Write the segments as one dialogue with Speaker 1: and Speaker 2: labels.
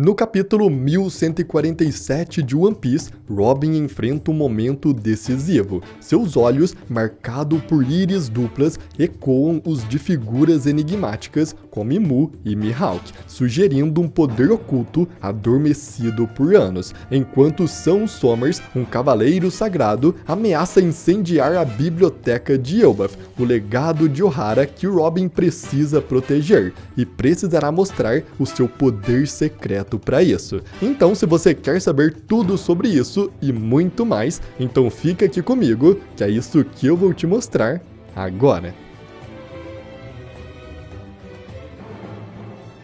Speaker 1: No capítulo 1147 de One Piece, Robin enfrenta um momento decisivo. Seus olhos, marcados por íris duplas, ecoam os de figuras enigmáticas como Imu e Mihawk, sugerindo um poder oculto adormecido por anos, enquanto São Somers, um cavaleiro sagrado, ameaça incendiar a biblioteca de Elbaf, o legado de Ohara que Robin precisa proteger, e precisará mostrar o seu poder secreto para isso. Então, se você quer saber tudo sobre isso e muito mais, então fica aqui comigo, que é isso que eu vou te mostrar agora.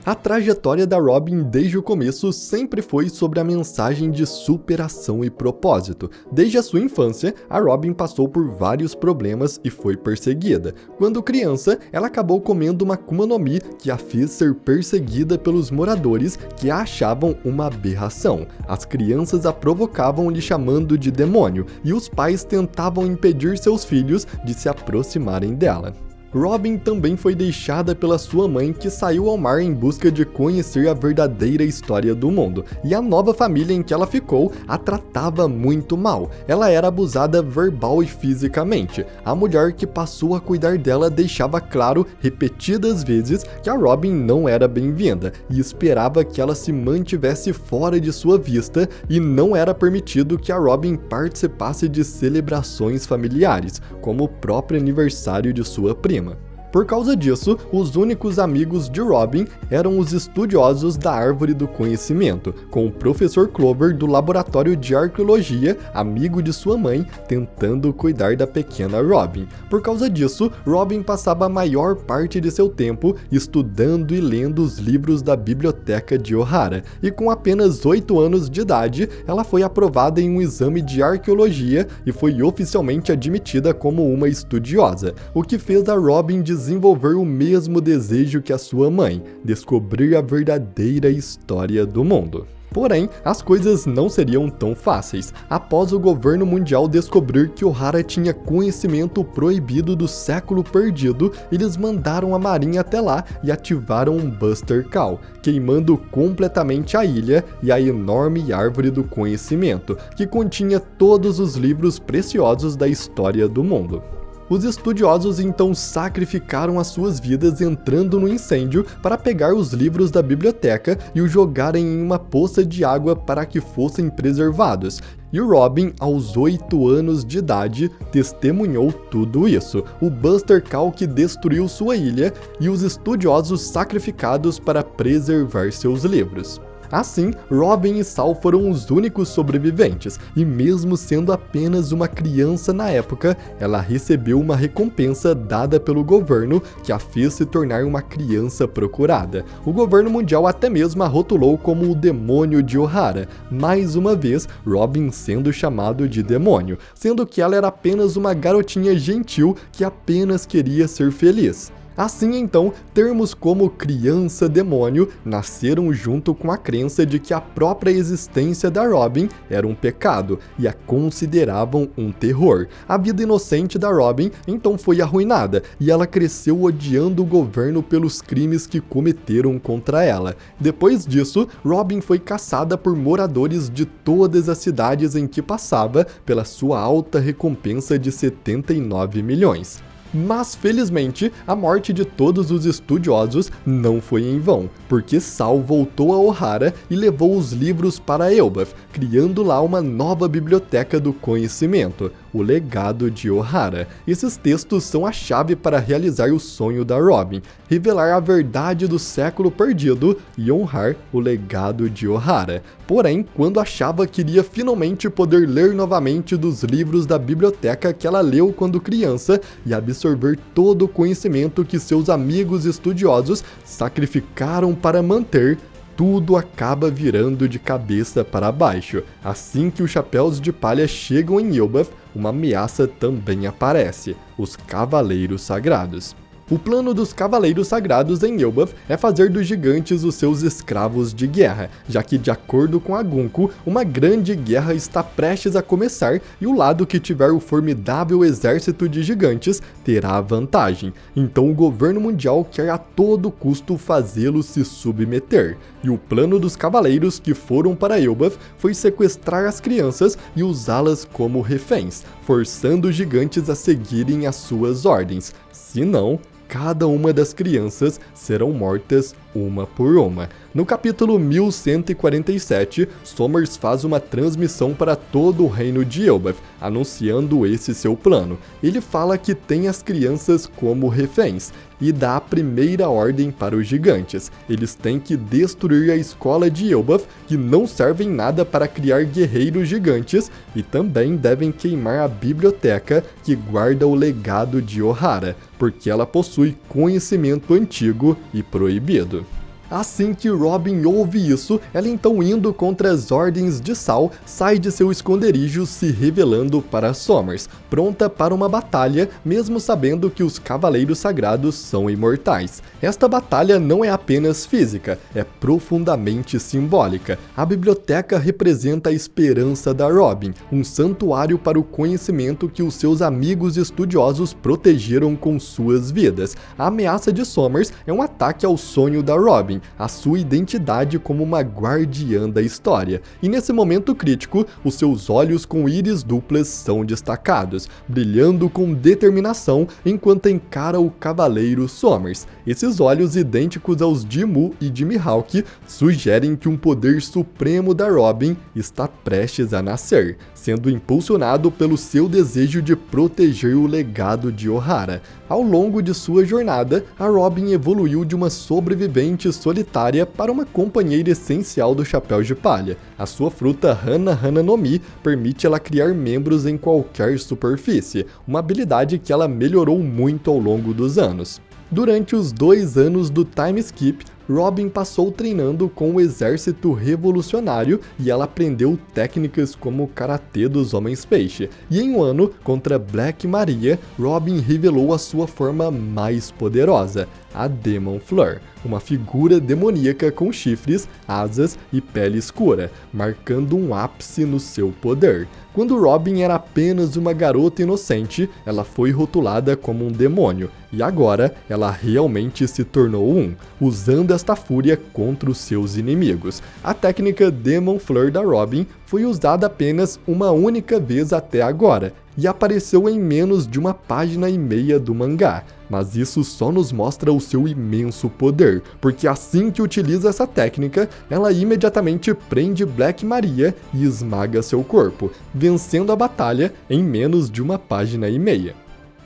Speaker 1: A trajetória da Robin desde o começo sempre foi sobre a mensagem de superação e propósito. Desde a sua infância, a Robin passou por vários problemas e foi perseguida. Quando criança, ela acabou comendo uma Akuma no Mi que a fez ser perseguida pelos moradores que a achavam uma aberração. As crianças a provocavam lhe chamando de demônio e os pais tentavam impedir seus filhos de se aproximarem dela. Robin também foi deixada pela sua mãe, que saiu ao mar em busca de conhecer a verdadeira história do mundo, e a nova família em que ela ficou a tratava muito mal. Ela era abusada verbal e fisicamente. A mulher que passou a cuidar dela deixava claro repetidas vezes que a Robin não era bem-vinda e esperava que ela se mantivesse fora de sua vista, e não era permitido que a Robin participasse de celebrações familiares, como o próprio aniversário de sua prima. Por causa disso, os únicos amigos de Robin eram os estudiosos da Árvore do Conhecimento, com o Professor Clover do Laboratório de Arqueologia, amigo de sua mãe, tentando cuidar da pequena Robin. Por causa disso, Robin passava a maior parte de seu tempo estudando e lendo os livros da biblioteca de Ohara, e com apenas 8 anos de idade, ela foi aprovada em um exame de arqueologia e foi oficialmente admitida como uma estudiosa, o que fez a Robin desenvolver o mesmo desejo que a sua mãe, descobrir a verdadeira história do mundo. Porém, as coisas não seriam tão fáceis. Após o governo mundial descobrir que Ohara tinha conhecimento proibido do século perdido, eles mandaram a marinha até lá e ativaram um Buster Call, queimando completamente a ilha e a enorme Árvore do Conhecimento, que continha todos os livros preciosos da história do mundo. Os estudiosos então sacrificaram as suas vidas entrando no incêndio para pegar os livros da biblioteca e os jogarem em uma poça de água para que fossem preservados. E Robin, aos 8 anos de idade, testemunhou tudo isso. O Buster Call que destruiu sua ilha e os estudiosos sacrificados para preservar seus livros. Assim, Robin e Sal foram os únicos sobreviventes, e mesmo sendo apenas uma criança na época, ela recebeu uma recompensa dada pelo governo que a fez se tornar uma criança procurada. O governo mundial até mesmo a rotulou como o demônio de Ohara, mais uma vez Robin sendo chamado de demônio, sendo que ela era apenas uma garotinha gentil que apenas queria ser feliz. Assim então, termos como criança-demônio nasceram junto com a crença de que a própria existência da Robin era um pecado e a consideravam um terror. A vida inocente da Robin então foi arruinada e ela cresceu odiando o governo pelos crimes que cometeram contra ela. Depois disso, Robin foi caçada por moradores de todas as cidades em que passava pela sua alta recompensa de 79 milhões. Mas, felizmente, a morte de todos os estudiosos não foi em vão, porque Sal voltou a Ohara e levou os livros para Elbaf, criando lá uma nova biblioteca do conhecimento, o legado de Ohara. Esses textos são a chave para realizar o sonho da Robin, revelar a verdade do século perdido e honrar o legado de Ohara. Porém, quando achava que iria finalmente poder ler novamente dos livros da biblioteca que ela leu quando criança e absorver todo o conhecimento que seus amigos estudiosos sacrificaram para manter, tudo acaba virando de cabeça para baixo. Assim que os Chapéus de Palha chegam em Elbaf, uma ameaça também aparece: os Cavaleiros Sagrados. O plano dos Cavaleiros Sagrados em Elbaf é fazer dos gigantes os seus escravos de guerra, já que, de acordo com a Gunko, uma grande guerra está prestes a começar e o lado que tiver o formidável exército de gigantes terá a vantagem. Então o governo mundial quer a todo custo fazê-los se submeter. E o plano dos cavaleiros que foram para Elbaf foi sequestrar as crianças e usá-las como reféns, forçando os gigantes a seguirem as suas ordens. Se não, cada uma das crianças serão mortas uma por uma. No capítulo 1147, Sommers faz uma transmissão para todo o reino de Elbaf, anunciando esse seu plano. Ele fala que tem as crianças como reféns e dá a primeira ordem para os gigantes. Eles têm que destruir a escola de Elbaf, que não serve em nada para criar guerreiros gigantes, e também devem queimar a biblioteca que guarda o legado de Ohara, porque ela possui conhecimento antigo e proibido. Assim que Robin ouve isso, ela então indo contra as ordens de Saul, sai de seu esconderijo se revelando para Sommers, pronta para uma batalha, mesmo sabendo que os Cavaleiros Sagrados são imortais. Esta batalha não é apenas física, é profundamente simbólica. A biblioteca representa a esperança da Robin, um santuário para o conhecimento que os seus amigos estudiosos protegeram com suas vidas. A ameaça de Sommers é um ataque ao sonho da Robin, a sua identidade como uma guardiã da história. E nesse momento crítico, os seus olhos com íris duplas são destacados, brilhando com determinação enquanto encara o Cavaleiro Sommers. Esses olhos idênticos aos de Mu e de Mihawk sugerem que um poder supremo da Robin está prestes a nascer, sendo impulsionado pelo seu desejo de proteger o legado de Ohara. Ao longo de sua jornada, a Robin evoluiu de uma sobrevivente solitária para uma companheira essencial do Chapéu de Palha. A sua fruta Hana no Mi permite ela criar membros em qualquer superfície, uma habilidade que ela melhorou muito ao longo dos anos. Durante os 2 anos do time skip, Robin passou treinando com o exército revolucionário e ela aprendeu técnicas como o karatê dos Homens-Peixe. E em um ano, contra Black Maria, Robin revelou a sua forma mais poderosa, a Demon Fleur, uma figura demoníaca com chifres, asas e pele escura, marcando um ápice no seu poder. Quando Robin era apenas uma garota inocente, ela foi rotulada como um demônio, e agora ela realmente se tornou um, usando esta fúria contra os seus inimigos. A técnica Demon Fleur da Robin foi usada apenas uma única vez até agora, e apareceu em menos de 1,5 páginas do mangá. Mas isso só nos mostra o seu imenso poder, porque assim que utiliza essa técnica, ela imediatamente prende Black Maria e esmaga seu corpo, vencendo a batalha em menos de 1,5 páginas.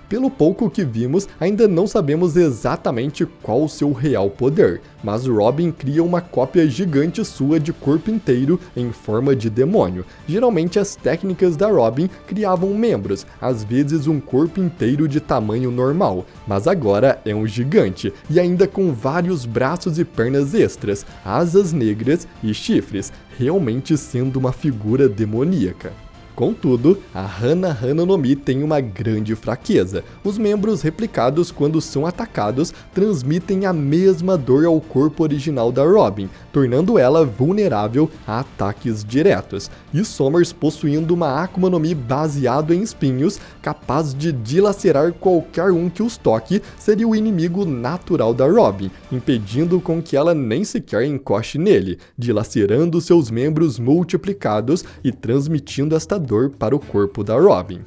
Speaker 1: Pelo pouco que vimos, ainda não sabemos exatamente qual o seu real poder, mas Robin cria uma cópia gigante sua de corpo inteiro em forma de demônio. Geralmente as técnicas da Robin criavam membros, às vezes um corpo inteiro de tamanho normal, mas agora é um gigante, e ainda com vários braços e pernas extras, asas negras e chifres, realmente sendo uma figura demoníaca. Contudo, a Hana no Mi tem uma grande fraqueza. Os membros replicados, quando são atacados, transmitem a mesma dor ao corpo original da Robin, tornando ela vulnerável a ataques diretos. E Sommers, possuindo uma Akuma no Mi baseado em espinhos, capaz de dilacerar qualquer um que os toque, seria o inimigo natural da Robin, impedindo com que ela nem sequer encoste nele, dilacerando seus membros multiplicados e transmitindo esta dor para o corpo da Robin.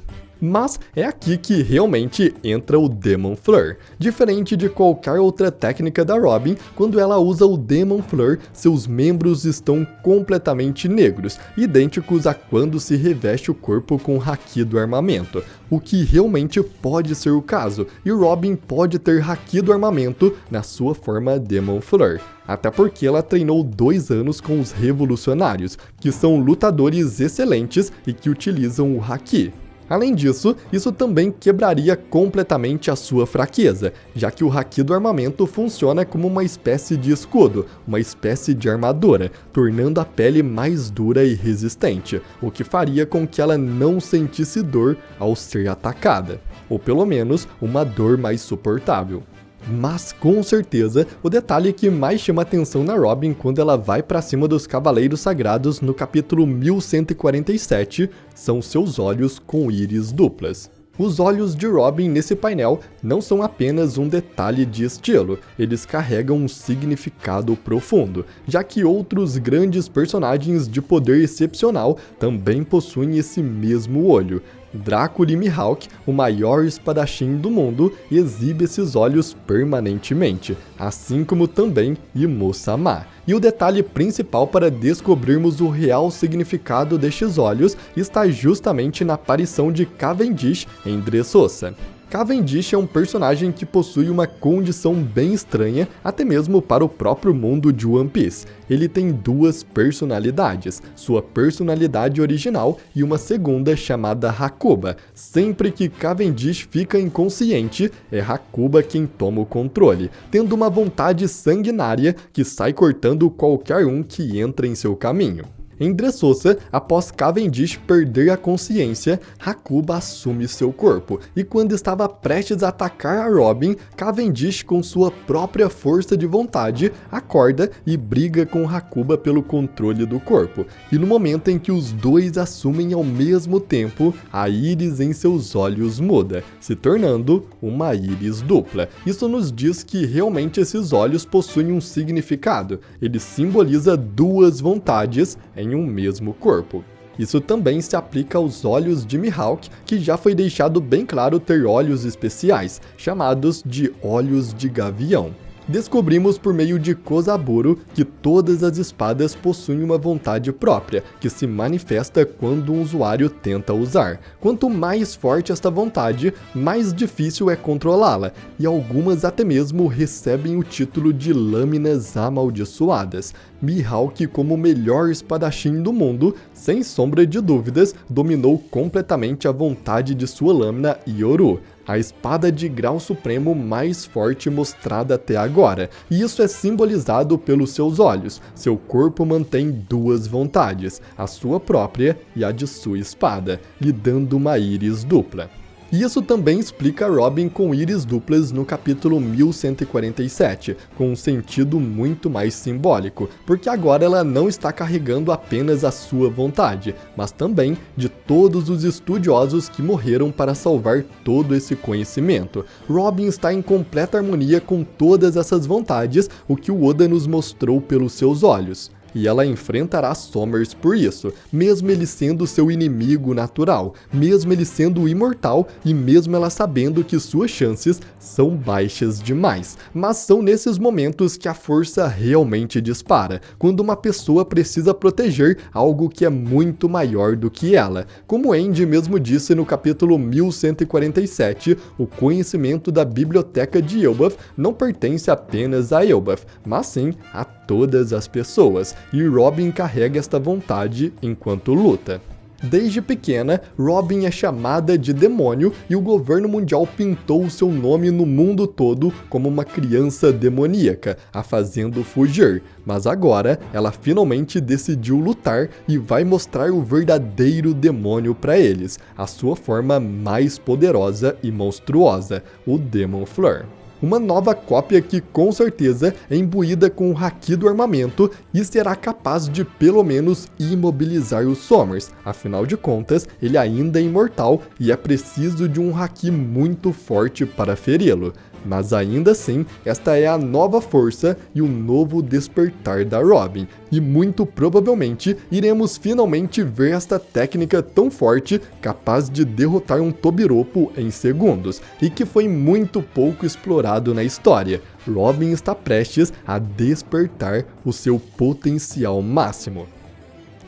Speaker 1: Mas é aqui que realmente entra o Demon Fleur. Diferente de qualquer outra técnica da Robin, quando ela usa o Demon Fleur, seus membros estão completamente negros, idênticos a quando se reveste o corpo com o haki do armamento, o que realmente pode ser o caso, e Robin pode ter haki do armamento na sua forma Demon Fleur. Até porque ela treinou 2 anos com os revolucionários, que são lutadores excelentes e que utilizam o haki. Além disso, isso também quebraria completamente a sua fraqueza, já que o haki do armamento funciona como uma espécie de escudo, uma espécie de armadura, tornando a pele mais dura e resistente, o que faria com que ela não sentisse dor ao ser atacada, ou pelo menos uma dor mais suportável. Mas com certeza, o detalhe que mais chama atenção na Robin quando ela vai pra cima dos Cavaleiros Sagrados no capítulo 1147 são seus olhos com íris duplas. Os olhos de Robin nesse painel não são apenas um detalhe de estilo, eles carregam um significado profundo, já que outros grandes personagens de poder excepcional também possuem esse mesmo olho. Drácula e Mihawk, o maior espadachim do mundo, exibe esses olhos permanentemente, assim como também Imo-sama. E o detalhe principal para descobrirmos o real significado destes olhos está justamente na aparição de Cavendish em Dressrosa. Cavendish é um personagem que possui uma condição bem estranha, até mesmo para o próprio mundo de One Piece. Ele tem duas personalidades, sua personalidade original e uma segunda chamada Hakuba. Sempre que Cavendish fica inconsciente, é Hakuba quem toma o controle, tendo uma vontade sanguinária que sai cortando qualquer um que entra em seu caminho. Em Dressrosa, após Cavendish perder a consciência, Hakuba assume seu corpo, e quando estava prestes a atacar a Robin, Cavendish, com sua própria força de vontade, acorda e briga com Hakuba pelo controle do corpo. E no momento em que os dois assumem ao mesmo tempo, a íris em seus olhos muda, se tornando uma íris dupla. Isso nos diz que realmente esses olhos possuem um significado. Ele simboliza duas vontades em um mesmo corpo. Isso também se aplica aos olhos de Mihawk, que já foi deixado bem claro ter olhos especiais, chamados de olhos de gavião. Descobrimos por meio de Kozaburo que todas as espadas possuem uma vontade própria, que se manifesta quando um usuário tenta usar. Quanto mais forte esta vontade, mais difícil é controlá-la, e algumas até mesmo recebem o título de lâminas amaldiçoadas. Mihawk, como o melhor espadachim do mundo, sem sombra de dúvidas, dominou completamente a vontade de sua lâmina Yoru, a espada de grau supremo mais forte mostrada até agora, e isso é simbolizado pelos seus olhos. Seu corpo mantém duas vontades, a sua própria e a de sua espada, lhe dando uma íris dupla. E isso também explica Robin com íris duplas no capítulo 1147, com um sentido muito mais simbólico, porque agora ela não está carregando apenas a sua vontade, mas também de todos os estudiosos que morreram para salvar todo esse conhecimento. Robin está em completa harmonia com todas essas vontades, o que o Oda nos mostrou pelos seus olhos. E ela enfrentará Sommers por isso, mesmo ele sendo seu inimigo natural, mesmo ele sendo imortal e mesmo ela sabendo que suas chances são baixas demais. Mas são nesses momentos que a força realmente dispara, quando uma pessoa precisa proteger algo que é muito maior do que ela. Como Andy mesmo disse no capítulo 1147, o conhecimento da biblioteca de Elbaf não pertence apenas a Elbaf, mas sim a todas as pessoas, e Robin carrega esta vontade enquanto luta. Desde pequena, Robin é chamada de demônio e o governo mundial pintou seu nome no mundo todo como uma criança demoníaca, a fazendo fugir. Mas agora, ela finalmente decidiu lutar e vai mostrar o verdadeiro demônio para eles, a sua forma mais poderosa e monstruosa, o Demon Fleur. Uma nova cópia que com certeza é imbuída com o haki do armamento e será capaz de pelo menos imobilizar os Sommers. Afinal de contas, ele ainda é imortal e é preciso de um haki muito forte para feri-lo. Mas ainda assim, esta é a nova força e o novo despertar da Robin, e muito provavelmente iremos finalmente ver esta técnica tão forte capaz de derrotar um Tobiropo em segundos, e que foi muito pouco explorado na história. Robin está prestes a despertar o seu potencial máximo.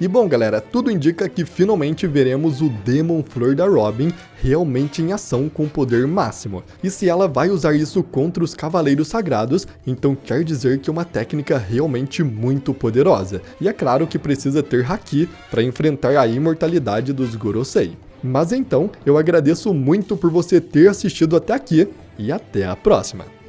Speaker 1: E bom galera, tudo indica que finalmente veremos o Demon Fleur da Robin realmente em ação com poder máximo. E se ela vai usar isso contra os Cavaleiros Sagrados, então quer dizer que é uma técnica realmente muito poderosa. E é claro que precisa ter haki para enfrentar a imortalidade dos Gorosei. Mas então, eu agradeço muito por você ter assistido até aqui e até a próxima!